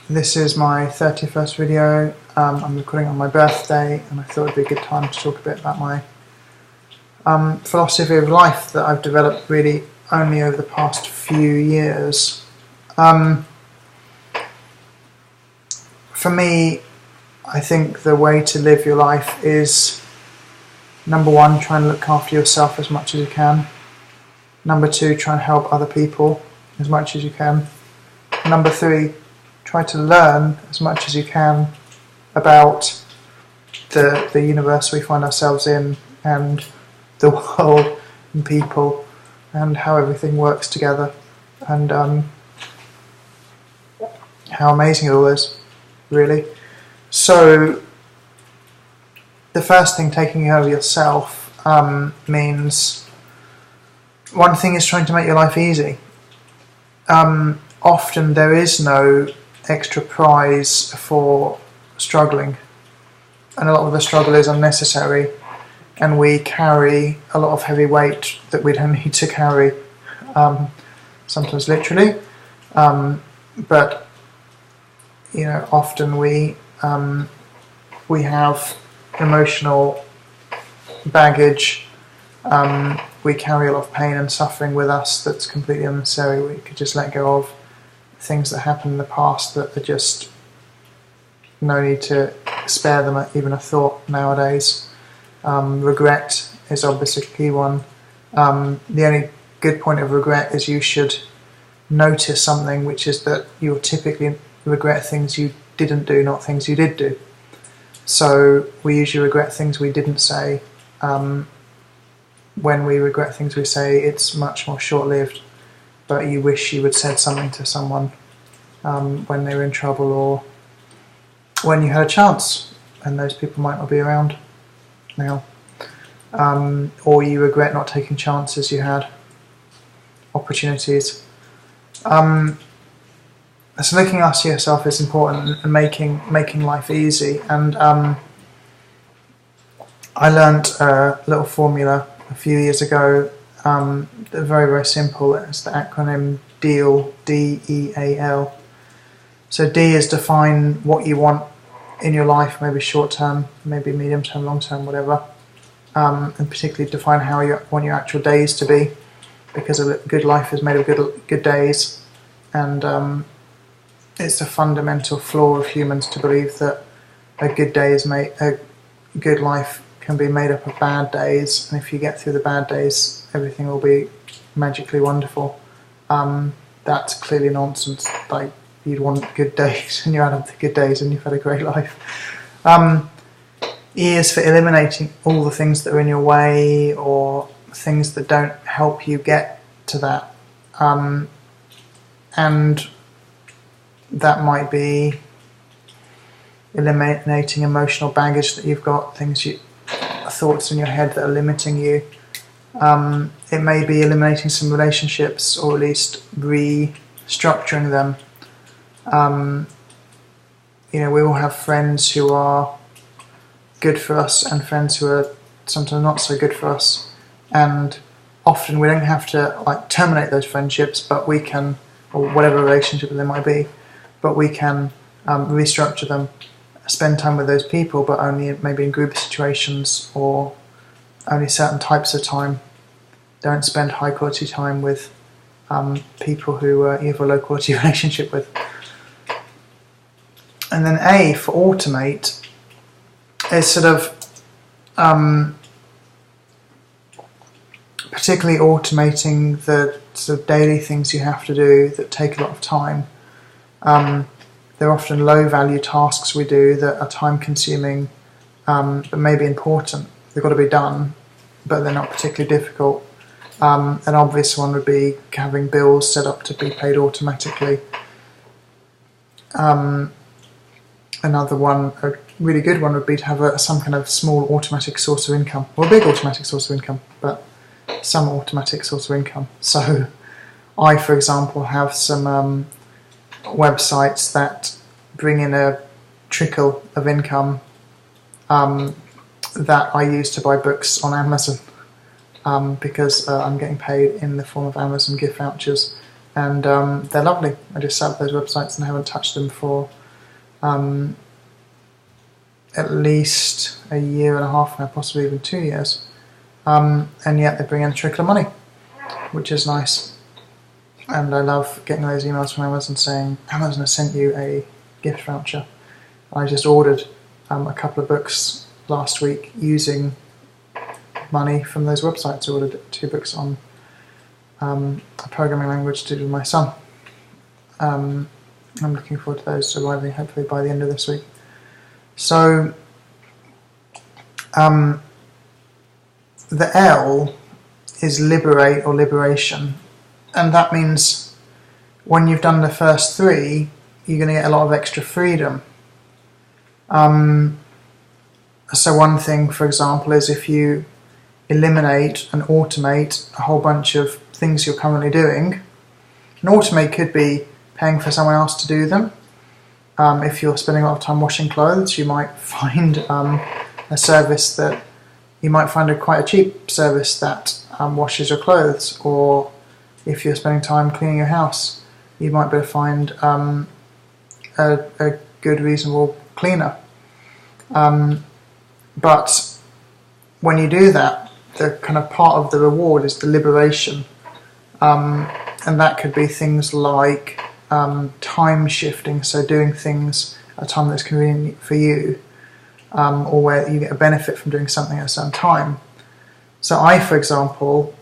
This is my 31st video. I'm recording on my birthday, and I thought it'd be a good time to talk a bit about my philosophy of life that I've developed really only over the past few years. For me, I think the way to live your life is, number one, try and look after yourself as much as you can. Number two, try and help other people as much as you can. Number three, try to learn as much as you can about the universe we find ourselves in, and the world and people, and how everything works together, and how amazing it all is, really. So the first thing, taking care of yourself, means one thing is trying to make your life easy. Often there is no extra prize for struggling, and a lot of the struggle is unnecessary, and we carry a lot of heavy weight that we don't need to carry, sometimes literally, but often we have emotional baggage. We carry a lot of pain and suffering with us that's completely unnecessary. We could just let go of things that happened in the past that are just no need to spare them even a thought nowadays. Regret is obviously a key one. The only good point of regret is you should notice something, which is that you'll typically regret things you didn't do, not things you did do. So we usually regret things we didn't say. When we regret things we say, it's much more short-lived, but you wish you had said something to someone when they were in trouble, or when you had a chance and those people might not be around now, or you regret not taking chances you had, opportunities. So looking after yourself is important, and making life easy. And I learned a little formula a few years ago. They're very, very simple. It's the acronym DEAL, D-E-A-L. So D is define what you want in your life, maybe short term, maybe medium term, long term, whatever. And particularly define how you want your actual days to be, because a good life is made of good days. And it's a fundamental flaw of humans to believe that a good life can be made up of bad days, and if you get through the bad days, everything will be magically wonderful. That's clearly nonsense. Like, you'd want good days, and you add up the good days, and you've had a great life. E is for eliminating all the things that are in your way, or things that don't help you get to that. And that might be eliminating emotional baggage that you've got, thoughts in your head that are limiting you. It may be eliminating some relationships, or at least restructuring them. We all have friends who are good for us, and friends who are sometimes not so good for us, and often we don't have to terminate those friendships, but we can, or whatever relationship they might be, but we can restructure them, spend time with those people, but only maybe in group situations, or only certain types of time. Don't spend high quality time with people who you have a low quality relationship with. And then A for automate is sort of particularly automating the sort of daily things you have to do that take a lot of time. They're often low-value tasks we do that are time-consuming, but maybe important. They've got to be done, but they're not particularly difficult. An obvious one would be having bills set up to be paid automatically. Another one, a really good one, would be to have some kind of small automatic source of income, or a big automatic source of income, but some automatic source of income. So I, for example, have some websites that bring in a trickle of income that I use to buy books on Amazon, because I'm getting paid in the form of Amazon gift vouchers, and they're lovely. I just set up those websites and haven't touched them for at least a year and a half now, possibly even 2 years, and yet they bring in a trickle of money, which is nice. And I love getting those emails from Amazon saying, Amazon has sent you a gift voucher. I just ordered a couple of books last week using money from those websites. I ordered 2 books on a programming language to do with my son. I'm looking forward to those arriving hopefully by the end of this week. So the L is liberate or liberation, and that means when you've done the first 3, you're going to get a lot of extra freedom. So one thing, for example, is if you eliminate and automate a whole bunch of things you're currently doing. And automate could be paying for someone else to do them. If you're spending a lot of time washing clothes, you might find a service that you might find quite a cheap service that washes your clothes. Or if you're spending time cleaning your house, you might be able to find a good, reasonable cleaner. But when you do that, the kind of part of the reward is the liberation, and that could be things like time shifting, so doing things at a time that's convenient for you, or where you get a benefit from doing something at a certain time. So I, for example,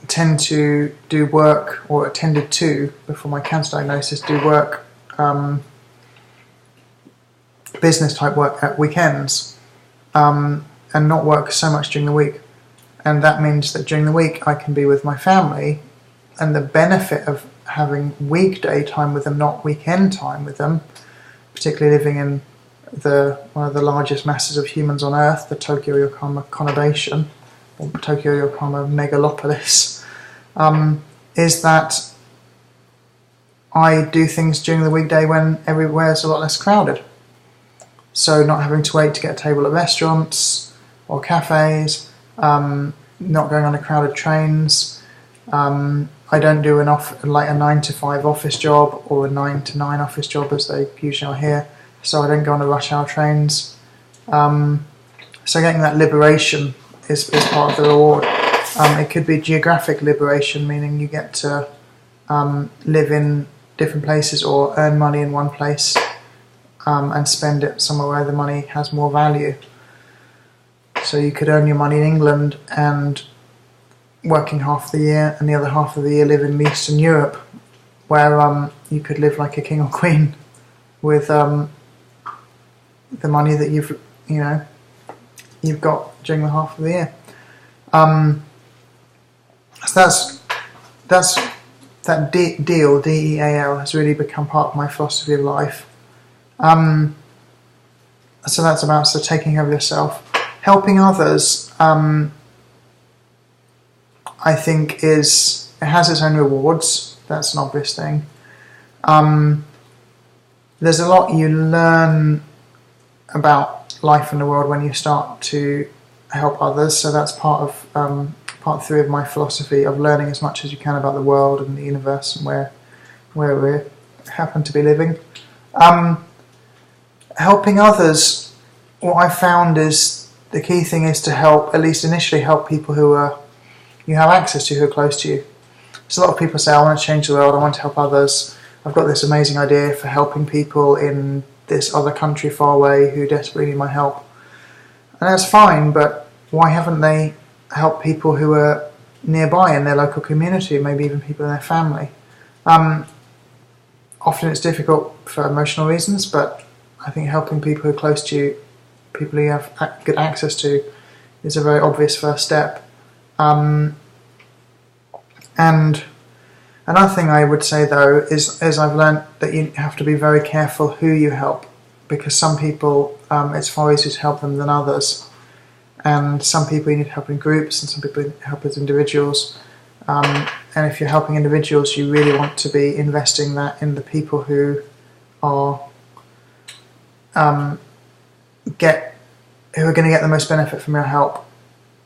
tend to do work, or tended to, before my cancer diagnosis, do work, business type work at weekends, and not work so much during the week. And that means that during the week I can be with my family, and the benefit of having weekday time with them, not weekend time with them, particularly living in one of the largest masses of humans on Earth, the Tokyo-Yokohama conurbation, or Tokyo-Yokohama megalopolis, is that I do things during the weekday when everywhere is a lot less crowded. So not having to wait to get a table at restaurants or cafes, not going on the crowded trains. I don't do a 9 to 5 office job or a 9 to 9 office job as they usually are here, so I don't go on the rush hour trains. So getting that liberation is part of the reward. It could be geographic liberation, meaning you get to live in different places or earn money in one place and spend it somewhere where the money has more value. So you could earn your money in England and working half the year, and the other half of the year live in Eastern Europe, where you could live like a king or queen with the money that you've got during the half of the year. So that deal, DEAL, has really become part of my philosophy of life. So that's about taking care of yourself. Helping others, I think it has its own rewards. That's an obvious thing. There's a lot you learn about life in the world when you start to help others. So that's part 3 of my philosophy of learning as much as you can about the world and the universe and where we happen to be living. Helping others, what I found is the key thing is to help, at least initially, help people who you have access to, who are close to you. So a lot of people say, I want to change the world, I want to help others, I've got this amazing idea for helping people in this other country far away who desperately need my help. And that's fine, but why haven't they helped people who are nearby in their local community, maybe even people in their family? Often it's difficult for emotional reasons, but I think helping people who are close to you, people who you have good access to, is a very obvious first step. And another thing I would say, though, is I've learned that you have to be very careful who you help, because some people, it's far easier to help them than others. And some people you need help in groups, and some people you need help as individuals. And if you're helping individuals, you really want to be investing that in the people who are going to get the most benefit from your help,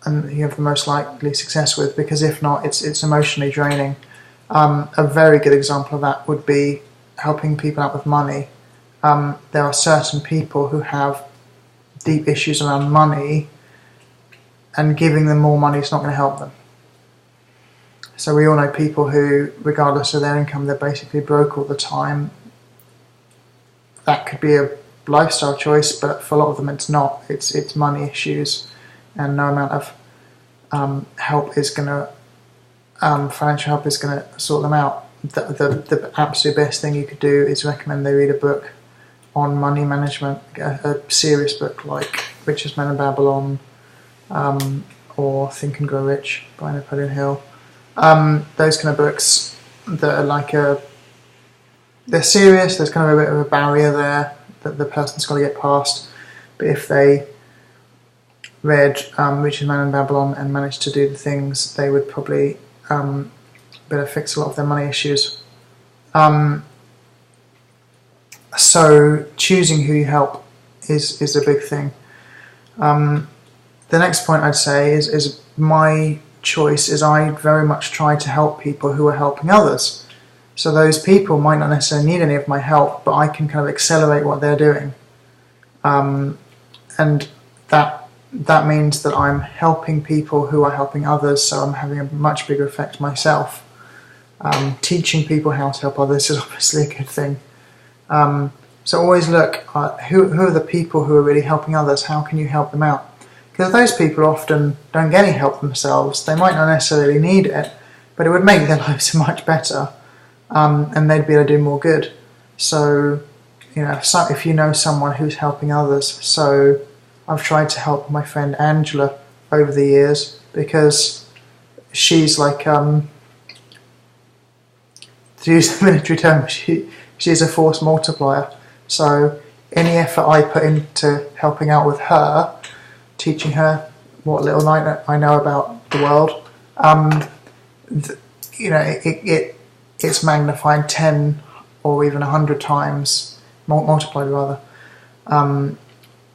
and you have the most likely success with, because if not, it's emotionally draining. A very good example of that would be helping people out with money. There are certain people who have deep issues around money, and giving them more money is not going to help them. So we all know people who, regardless of their income, they're basically broke all the time. That could be a lifestyle choice, but for a lot of them it's not. It's money issues, and no amount of help is going to, financial help is going to sort them out. The absolute best thing you could do is recommend they read a book on money management, a serious book like Richest Man in Babylon, or Think and Grow Rich by Napoleon Hill. Those kind of books that are like they're serious, there's kind of a bit of a barrier there that the person's got to get past, but if they read Richest Man in Babylon and managed to do the things, they would probably better fix a lot of their money issues. So choosing who you help is a big thing. The next point I'd say is my choice is I very much try to help people who are helping others. So those people might not necessarily need any of my help, but I can kind of accelerate what they're doing. And that means that I'm helping people who are helping others, so I'm having a much bigger effect myself. Teaching people how to help others is obviously a good thing. So always look at who are the people who are really helping others, how can you help them out? Because those people often don't get any help themselves. They might not necessarily need it, but it would make their lives much better, and they'd be able to do more good. So, if you know someone who's helping others, so I've tried to help my friend Angela over the years because she's like, to use the military term, she's a force multiplier. So any effort I put into helping out with her, teaching her what little I know about the world, it's magnified 10 or even 100 times, multiplied rather.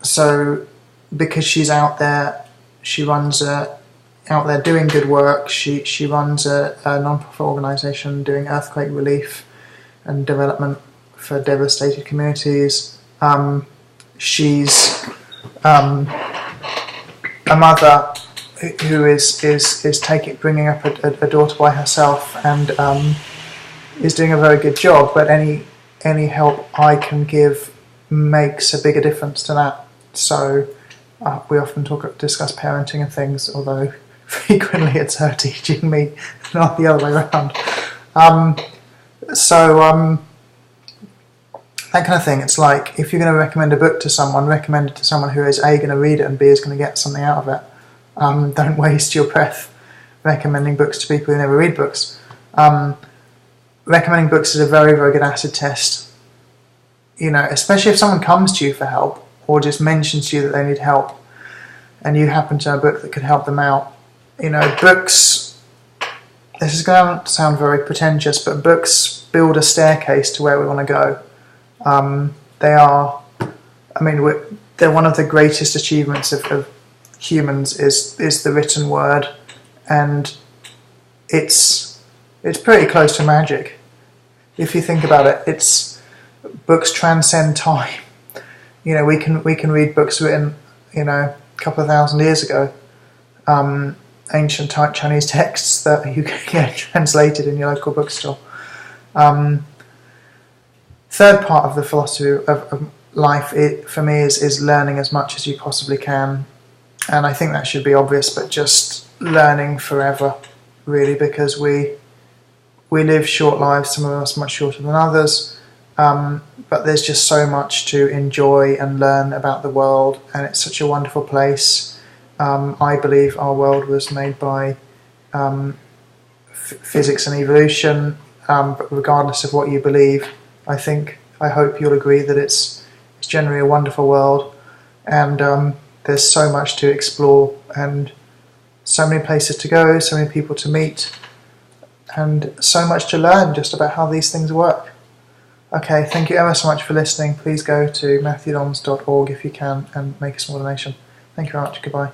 So because she's out there, she runs out there doing good work. She runs a non-profit organisation doing earthquake relief and development for devastated communities. She's a mother who is bringing up a daughter by herself and is doing a very good job. But any help I can give makes a bigger difference to that. So we often discuss parenting and things, although frequently it's her teaching me, not the other way around. That kind of thing. It's like, if you're going to recommend a book to someone, recommend it to someone who is A, going to read it, and B, is going to get something out of it. Don't waste your breath recommending books to people who never read books. Recommending books is a very, very good acid test. Especially if someone comes to you for help, or just mentions to you that they need help, and you happen to have a book that could help them out. Books, this is going to sound very pretentious, but books build a staircase to where we want to go. They're one of the greatest achievements of humans is the written word, and it's pretty close to magic. If you think about it, books transcend time. We can read books written, a couple of thousand years ago, ancient Chinese texts that you can get translated in your local bookstore. Third part of the philosophy of life, for me, is learning as much as you possibly can, and I think that should be obvious, but just learning forever, really, because we live short lives, some of us much shorter than others. But there's just so much to enjoy and learn about the world, and it's such a wonderful place. I believe our world was made by physics and evolution, but regardless of what you believe, I hope you'll agree that it's generally a wonderful world, and there's so much to explore, and so many places to go, so many people to meet, and so much to learn just about how these things work. Okay, thank you ever so much for listening. Please go to matthewdons.org if you can and make a small donation. Thank you very much. Goodbye.